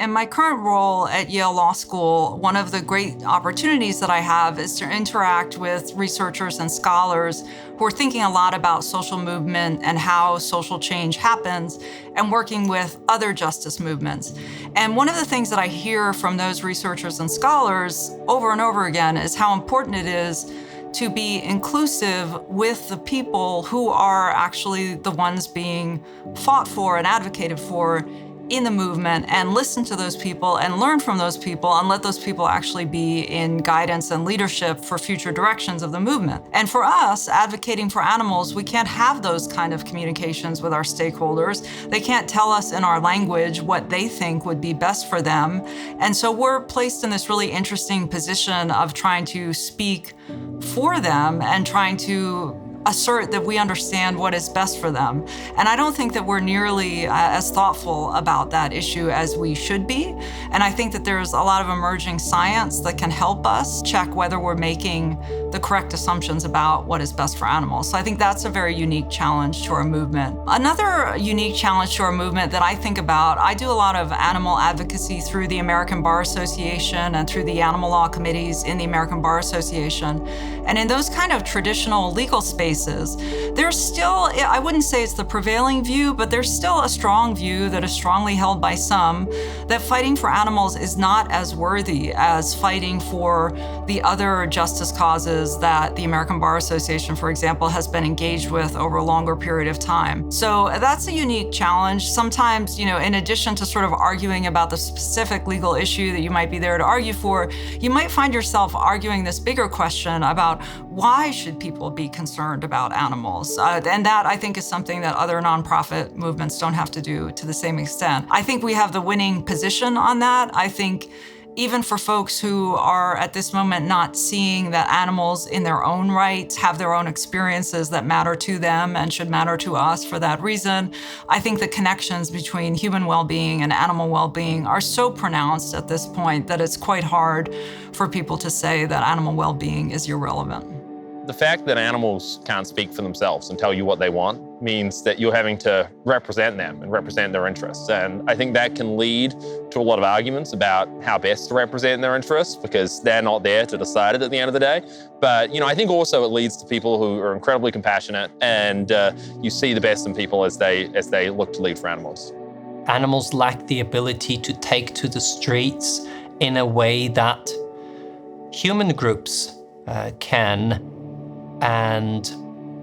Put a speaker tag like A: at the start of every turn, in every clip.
A: In my current role at Yale Law School, one of the great opportunities that I have is to interact with researchers and scholars who are thinking a lot about social movement and how social change happens, and working with other justice movements. And one of the things that I hear from those researchers and scholars over and over again is how important it is to be inclusive with the people who are actually the ones being fought for and advocated for in the movement, and listen to those people and learn from those people and let those people actually be in guidance and leadership for future directions of the movement. And for us, advocating for animals, we can't have those kind of communications with our stakeholders. They can't tell us in our language what they think would be best for them. And so we're placed in this really interesting position of trying to speak for them and trying to assert that we understand what is best for them. And I don't think that we're nearly as thoughtful about that issue as we should be. And I think that there's a lot of emerging science that can help us check whether we're making the correct assumptions about what is best for animals. So I think that's a very unique challenge to our movement. Another unique challenge to our movement that I think about, I do a lot of animal advocacy through the American Bar Association and through the animal law committees in the American Bar Association. And in those kind of traditional legal spaces, there's still, I wouldn't say it's the prevailing view, but there's still a strong view that is strongly held by some that fighting for animals is not as worthy as fighting for the other justice causes that the American Bar Association, for example, has been engaged with over a longer period of time. So that's a unique challenge. Sometimes, in addition to sort of arguing about the specific legal issue that you might be there to argue for, you might find yourself arguing this bigger question about why should people be concerned about animals? And that, I think, is something that other nonprofit movements don't have to do to the same extent. I think we have the winning position on that. I think even for folks who are at this moment not seeing that animals in their own right have their own experiences that matter to them and should matter to us for that reason, I think the connections between human well-being and animal well-being are so pronounced at this point that it's quite hard for people to say that animal well-being is irrelevant.
B: The fact that animals can't speak for themselves and tell you what they want means that you're having to represent them and represent their interests. And I think that can lead to a lot of arguments about how best to represent their interests, because they're not there to decide it at the end of the day. But, I think also it leads to people who are incredibly compassionate, and you see the best in people as they look to lead for animals.
C: Animals lack the ability to take to the streets in a way that human groups can. And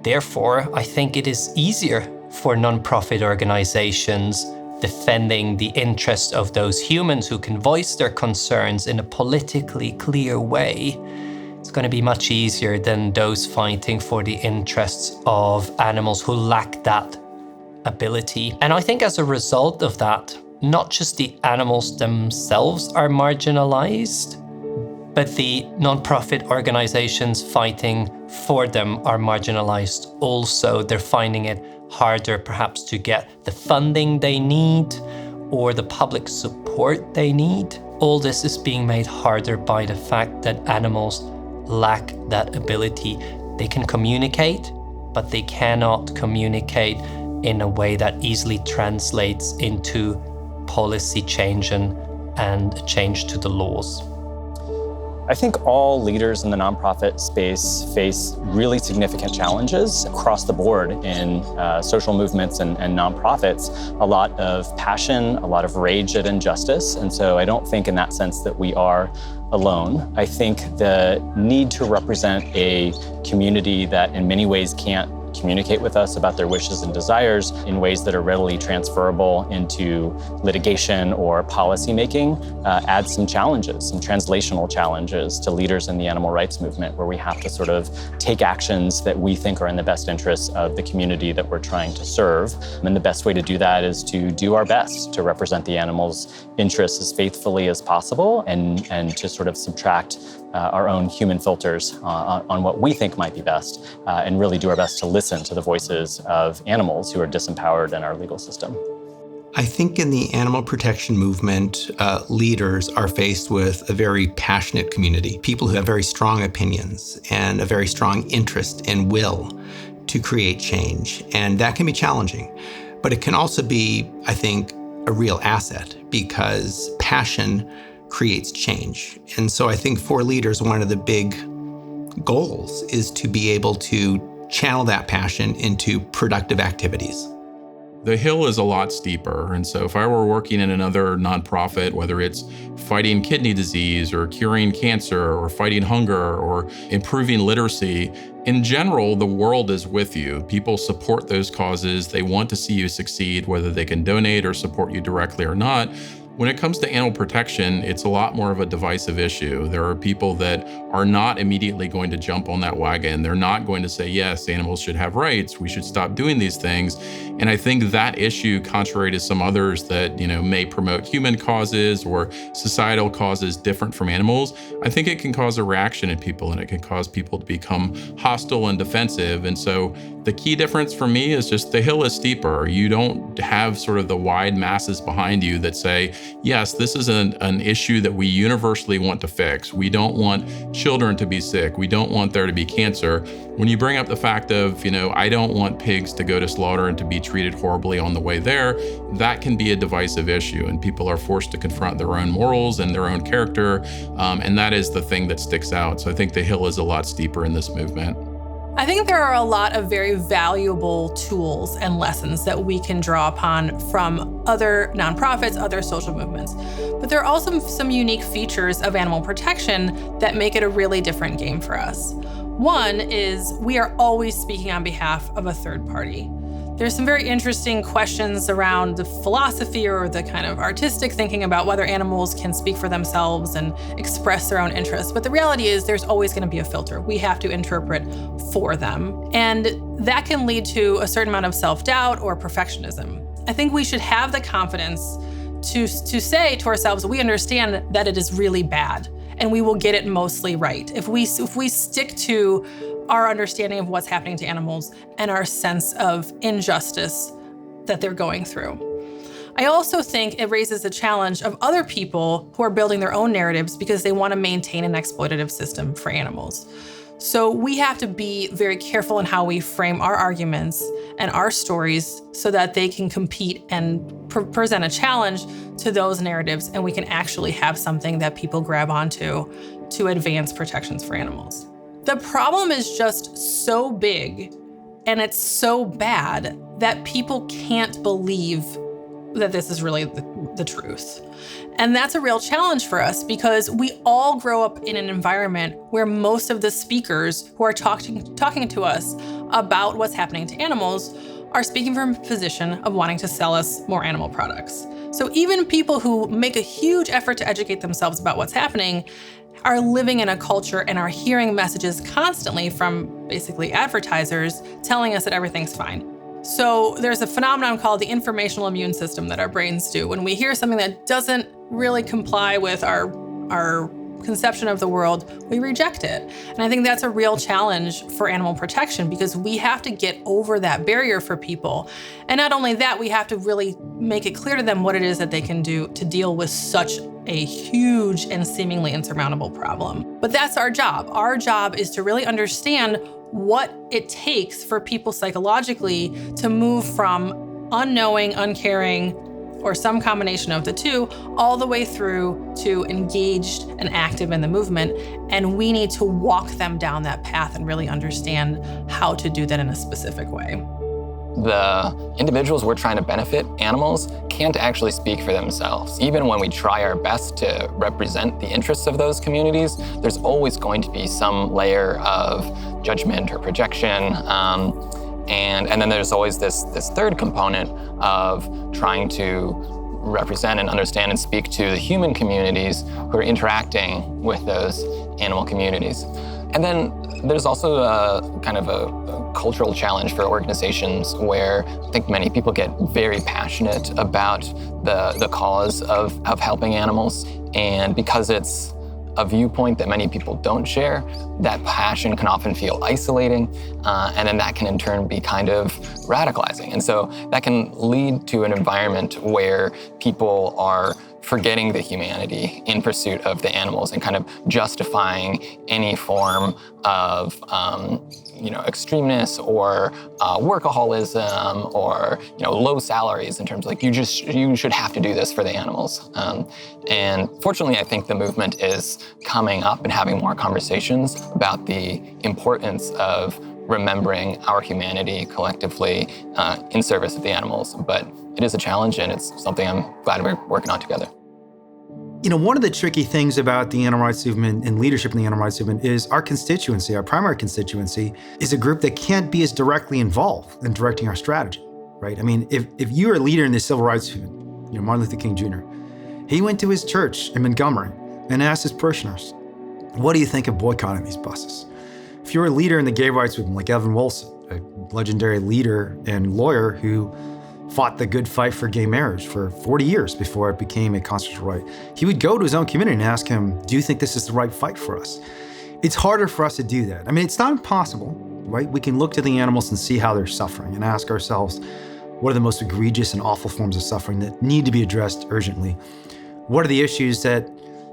C: therefore, I think it is easier for nonprofit organizations defending the interests of those humans who can voice their concerns in a politically clear way. It's going to be much easier than those fighting for the interests of animals who lack that ability. And I think as a result of that, not just the animals themselves are marginalized, but the nonprofit organizations fighting for them are marginalized also. They're finding it harder perhaps to get the funding they need or the public support they need. All this is being made harder by the fact that animals lack that ability. They can communicate, but they cannot communicate in a way that easily translates into policy change and a change to the laws.
D: I think all leaders in the nonprofit space face really significant challenges across the board in social movements and nonprofits. A lot of passion, a lot of rage at injustice. And so I don't think in that sense that we are alone. I think the need to represent a community that in many ways can't communicate with us about their wishes and desires in ways that are readily transferable into litigation or policymaking adds some challenges, some translational challenges to leaders in the animal rights movement, where we have to sort of take actions that we think are in the best interests of the community that we're trying to serve. And the best way to do that is to do our best to represent the animals' interests as faithfully as possible and to sort of subtract our own human filters on what we think might be best and really do our best to listen to the voices of animals who are disempowered in our legal system.
E: I think in the animal protection movement, leaders are faced with a very passionate community, people who have very strong opinions and a very strong interest and will to create change. And that can be challenging, but it can also be, I think, a real asset, because passion creates change. And so I think for leaders, one of the big goals is to be able to channel that passion into productive activities.
F: The hill is a lot steeper. And so if I were working in another nonprofit, whether it's fighting kidney disease or curing cancer or fighting hunger or improving literacy, in general, the world is with you. People support those causes. They want to see you succeed, whether they can donate or support you directly or not. When it comes to animal protection, it's a lot more of a divisive issue. There are people that are not immediately going to jump on that wagon. They're not going to say, yes, animals should have rights. We should stop doing these things. And I think that issue, contrary to some others that, may promote human causes or societal causes different from animals, I think it can cause a reaction in people and it can cause people to become hostile and defensive. And so the key difference for me is just the hill is steeper. You don't have sort of the wide masses behind you that say, yes, this is an issue that we universally want to fix. We don't want children to be sick. We don't want there to be cancer. When you bring up the fact of, I don't want pigs to go to slaughter and to be treated horribly on the way there, that can be a divisive issue. And people are forced to confront their own morals and their own character. And that is the thing that sticks out. So I think the hill is a lot steeper in this movement.
G: I think there are a lot of very valuable tools and lessons that we can draw upon from other nonprofits, other social movements. But there are also some unique features of animal protection that make it a really different game for us. One is we are always speaking on behalf of a third party. There's some very interesting questions around the philosophy or the kind of artistic thinking about whether animals can speak for themselves and express their own interests. But the reality is there's always going to be a filter. We have to interpret for them. And that can lead to a certain amount of self-doubt or perfectionism. I think we should have the confidence to say to ourselves, we understand that it is really bad and we will get it mostly right. If we stick to our understanding of what's happening to animals and our sense of injustice that they're going through. I also think it raises the challenge of other people who are building their own narratives because they want to maintain an exploitative system for animals. So we have to be very careful in how we frame our arguments and our stories so that they can compete and present a challenge to those narratives, and we can actually have something that people grab onto to advance protections for animals. The problem is just so big and it's so bad that people can't believe that this is really the truth. And that's a real challenge for us because we all grow up in an environment where most of the speakers who are talking to us about what's happening to animals are speaking from a position of wanting to sell us more animal products. So even people who make a huge effort to educate themselves about what's happening are living in a culture and are hearing messages constantly from basically advertisers telling us that everything's fine. So there's a phenomenon called the informational immune system that our brains do. When we hear something that doesn't really comply with our conception of the world, we reject it. And I think that's a real challenge for animal protection because we have to get over that barrier for people. And not only that, we have to really make it clear to them what it is that they can do to deal with such a huge and seemingly insurmountable problem. But that's our job. Our job is to really understand what it takes for people psychologically to move from unknowing, uncaring, or some combination of the two, all the way through to engaged and active in the movement. And we need to walk them down that path and really understand how to do that in a specific way.
H: The individuals we're trying to benefit, animals, can't actually speak for themselves. Even when we try our best to represent the interests of those communities, there's always going to be some layer of judgment or projection. And then there's always this third component of trying to represent and understand and speak to the human communities who are interacting with those animal communities. And then there's also a kind of a cultural challenge for organizations where I think many people get very passionate about the cause of helping animals. And because it's a viewpoint that many people don't share, that passion can often feel isolating, and then that can in turn be kind of radicalizing. And so that can lead to an environment where people are forgetting the humanity in pursuit of the animals and kind of justifying any form of extremeness or workaholism or low salaries in terms of like you should have to do this for the animals. And fortunately, I think the movement is coming up and having more conversations about the importance of remembering our humanity collectively in service of the animals. But it is a challenge, and it's something I'm glad we're working on together.
I: One of the tricky things about the animal rights movement and leadership in the animal rights movement is our constituency, our primary constituency, is a group that can't be as directly involved in directing our strategy, right? I mean, if you're a leader in the civil rights movement, Martin Luther King Jr., he went to his church in Montgomery and asked his parishioners, what do you think of boycotting these buses? If you're a leader in the gay rights movement, like Evan Wolfson, a legendary leader and lawyer who fought the good fight for gay marriage for 40 years before it became a constitutional right, he would go to his own community and ask him, do you think this is the right fight for us? It's harder for us to do that. I mean, it's not impossible, right? We can look to the animals and see how they're suffering and ask ourselves, what are the most egregious and awful forms of suffering that need to be addressed urgently? What are the issues that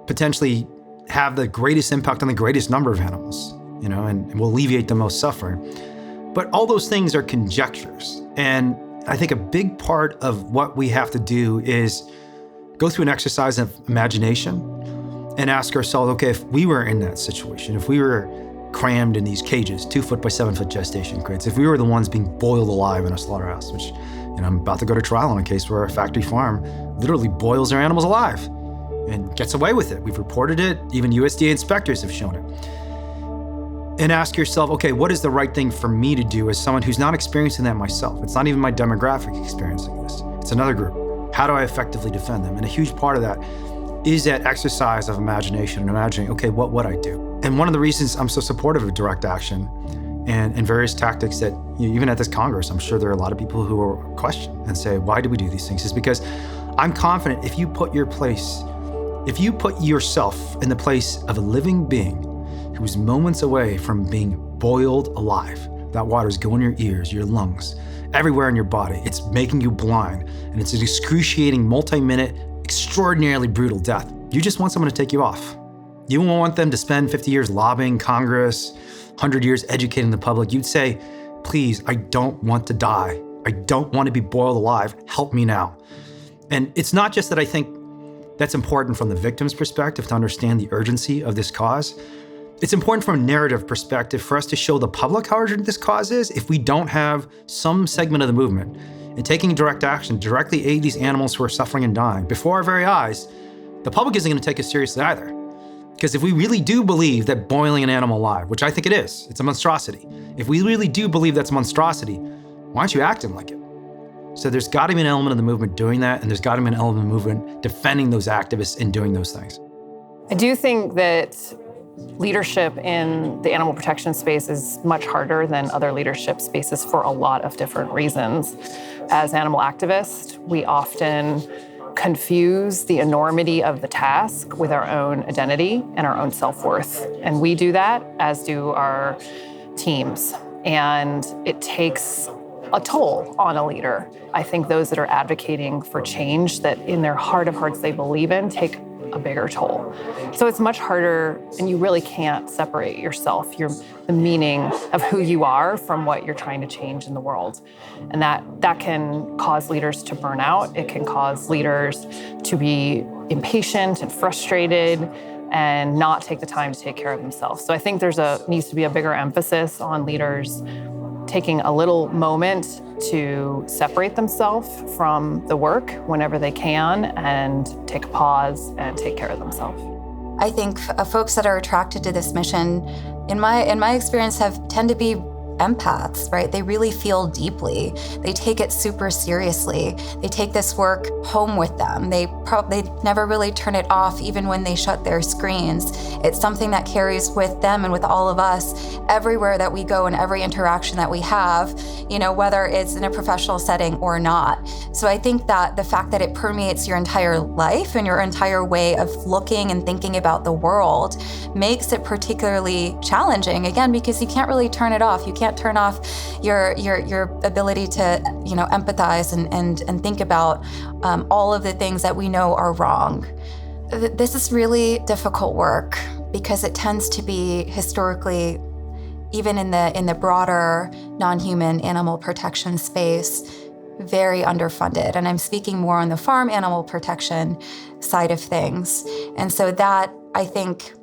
I: potentially have the greatest impact on the greatest number of animals, and will alleviate the most suffering? But all those things are conjectures. And I think a big part of what we have to do is go through an exercise of imagination and ask ourselves, okay, if we were in that situation, if we were crammed in these cages, 2-foot by 7-foot gestation crates, if we were the ones being boiled alive in a slaughterhouse, which, I'm about to go to trial on a case where a factory farm literally boils their animals alive and gets away with it. We've reported it. Even USDA inspectors have shown it. And ask yourself, okay, what is the right thing for me to do as someone who's not experiencing that myself? It's not even my demographic experiencing this. It's another group. How do I effectively defend them? And a huge part of that is that exercise of imagination and imagining, okay, what would I do? And one of the reasons I'm so supportive of direct action and various tactics that, even at this Congress, I'm sure there are a lot of people who will question and say, why do we do these things? Is because I'm confident if you put yourself in the place of a living being who's moments away from being boiled alive. That water's going in your ears, your lungs, everywhere in your body. It's making you blind, and it's an excruciating, multi-minute, extraordinarily brutal death. You just want someone to take you off. You won't want them to spend 50 years lobbying Congress, 100 years educating the public. You'd say, please, I don't want to die. I don't want to be boiled alive. Help me now. And it's not just that I think that's important from the victim's perspective to understand the urgency of this cause. It's important from a narrative perspective for us to show the public how urgent this cause is if we don't have some segment of the movement and taking direct action, directly aid these animals who are suffering and dying before our very eyes. The public isn't going to take us seriously either. Because if we really do believe that boiling an animal alive, which I think it is, it's a monstrosity. If we really do believe that's a monstrosity, why aren't you acting like it? So there's got to be an element of the movement doing that, and there's got to be an element of the movement defending those activists and doing those things.
J: I do think that leadership in the animal protection space is much harder than other leadership spaces for a lot of different reasons. As animal activists, we often confuse the enormity of the task with our own identity and our own self-worth. And we do that, as do our teams. And it takes a toll on a leader. I think those that are advocating for change that in their heart of hearts they believe in take a bigger toll. So it's much harder, and you really can't separate yourself, the meaning of who you are from what you're trying to change in the world. And that can cause leaders to burn out. It can cause leaders to be impatient and frustrated and not take the time to take care of themselves. So I think needs to be a bigger emphasis on leaders taking a little moment to separate themselves from the work whenever they can and take a pause and take care of themselves.
K: I think folks that are attracted to this mission, in my experience, tend to be empaths, right? They really feel deeply. They take it super seriously. They take this work home with them. They never really turn it off, even when they shut their screens. It's something that carries with them and with all of us everywhere that we go and every interaction that we have, whether it's in a professional setting or not. So I think that the fact that it permeates your entire life and your entire way of looking and thinking about the world makes it particularly challenging, again, because you can't really turn it off. You can't turn off your ability to, empathize and think about all of the things that we know are wrong. This is really difficult work because it tends to be historically, even in the broader non-human animal protection space, very underfunded. And I'm speaking more on the farm animal protection side of things. And so that, I think,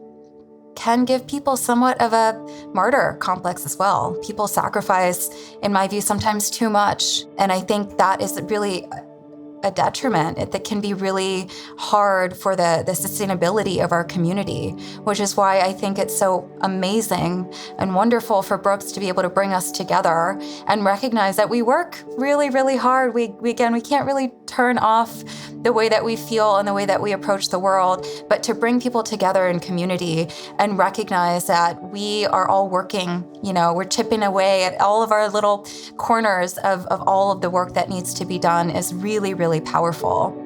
K: can give people somewhat of a martyr complex as well. People sacrifice, in my view, sometimes too much. And I think that is really a detriment. That can be really hard for the sustainability of our community, which is why I think it's so amazing and wonderful for Brooks to be able to bring us together and recognize that we work really, really hard. We can't really turn off the way that we feel and the way that we approach the world, but to bring people together in community and recognize that we are all working, we're chipping away at all of our little corners of all of the work that needs to be done is really, really powerful.